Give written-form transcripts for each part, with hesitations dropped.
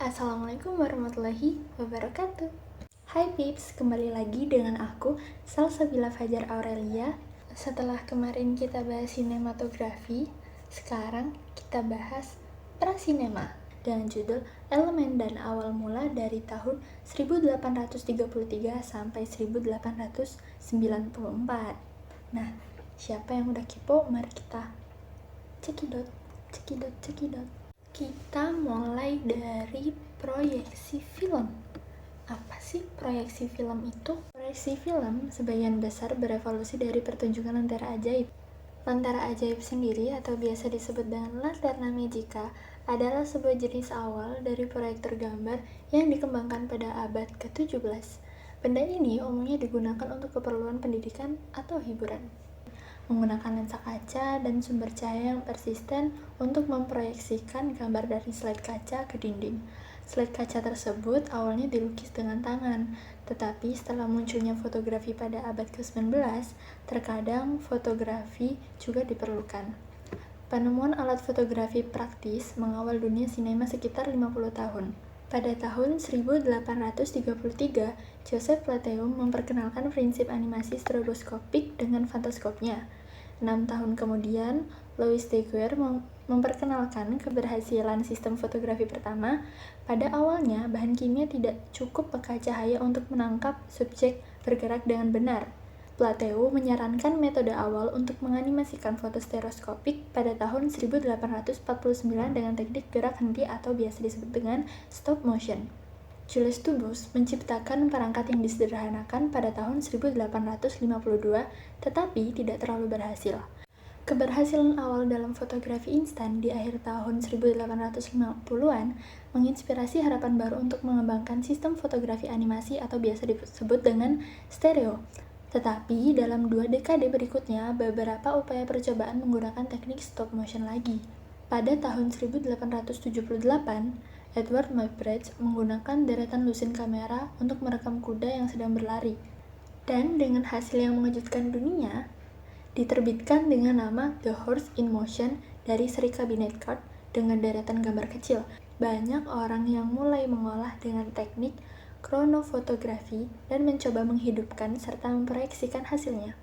Assalamualaikum warahmatullahi wabarakatuh. Hai Pips, kembali lagi dengan aku, Salsabila Fajar Aurelia. Setelah kemarin kita bahas sinematografi, sekarang kita bahas prasinema dengan judul Elemen dan Awal Mula dari tahun 1833 sampai 1894. Nah, siapa yang udah kepo? Mari kita cekidot. Kita mulai dari proyeksi film. Apa sih proyeksi film itu? Proyeksi film sebagian besar berevolusi dari pertunjukan Lentera Ajaib. Lentera Ajaib sendiri, atau biasa disebut dengan Lanterna Magica, adalah sebuah jenis awal dari proyektor gambar yang dikembangkan pada abad ke-17. Benda ini umumnya digunakan untuk keperluan pendidikan atau hiburan, menggunakan lensa kaca dan sumber cahaya yang persisten untuk memproyeksikan gambar dari slide kaca ke dinding. Slide kaca tersebut awalnya dilukis dengan tangan, tetapi setelah munculnya fotografi pada abad ke-19, terkadang fotografi juga diperlukan. Penemuan alat fotografi praktis mengawal dunia sinema sekitar 50 tahun. Pada tahun 1833, Joseph Plateau memperkenalkan prinsip animasi stroboskopik dengan fantaskopnya. 6 tahun kemudian, Louis Daguerre memperkenalkan keberhasilan sistem fotografi pertama. Pada awalnya, bahan kimia tidak cukup peka cahaya untuk menangkap subjek bergerak dengan benar. Plateau menyarankan metode awal untuk menganimasikan foto stereoskopik pada tahun 1849 dengan teknik gerak henti atau biasa disebut dengan stop motion. Jules Dubus menciptakan perangkat yang disederhanakan pada tahun 1852, tetapi tidak terlalu berhasil. Keberhasilan awal dalam fotografi instan di akhir tahun 1850-an menginspirasi harapan baru untuk mengembangkan sistem fotografi animasi atau biasa disebut dengan stereo. Tetapi dalam 2 dekade berikutnya, beberapa upaya percobaan menggunakan teknik stop motion lagi. Pada tahun 1878, Edward Muybridge menggunakan deretan lusin kamera untuk merekam kuda yang sedang berlari. Dan dengan hasil yang mengejutkan dunia, diterbitkan dengan nama The Horse in Motion dari seri Cabinet Card dengan deretan gambar kecil. Banyak orang yang mulai mengolah dengan teknik kronofotografi dan mencoba menghidupkan serta memproyeksikan hasilnya.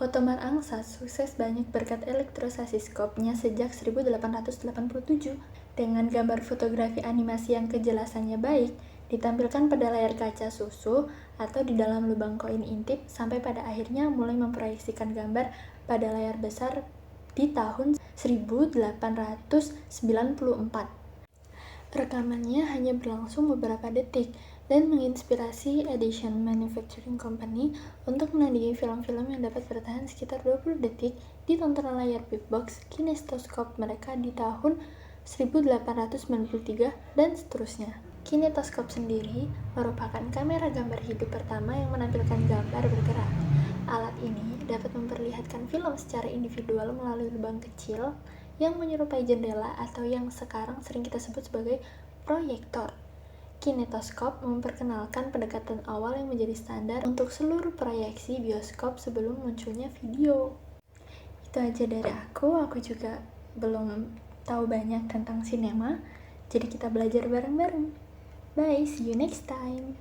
Ottoman Angsa sukses banyak berkat elektrostasiskopnya sejak 1887. Dengan gambar fotografi animasi yang kejelasannya baik, ditampilkan pada layar kaca susu atau di dalam lubang koin intip, sampai pada akhirnya mulai memproyeksikan gambar pada layar besar di tahun 1894. Rekamannya hanya berlangsung beberapa detik dan menginspirasi Edition Manufacturing Company untuk menandingi film-film yang dapat bertahan sekitar 20 detik di tontonan layar big box kinetoskop mereka di tahun 1893 dan seterusnya. Kinetoskop sendiri merupakan kamera gambar hidup pertama yang menampilkan gambar bergerak. Alat ini dapat memperlihatkan film secara individual melalui lubang kecil yang menyerupai jendela atau yang sekarang sering kita sebut sebagai proyektor. Kinetoskop memperkenalkan pendekatan awal yang menjadi standar untuk seluruh proyeksi bioskop sebelum munculnya video. Itu aja dari aku juga belum tahu banyak tentang sinema, jadi kita belajar bareng-bareng. Bye, see you next time.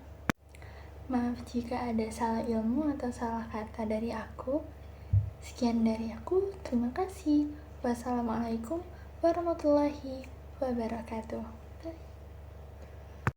Maaf jika ada salah ilmu atau salah kata dari aku. Sekian dari aku, terima kasih. Wassalamualaikum warahmatullahi wabarakatuh.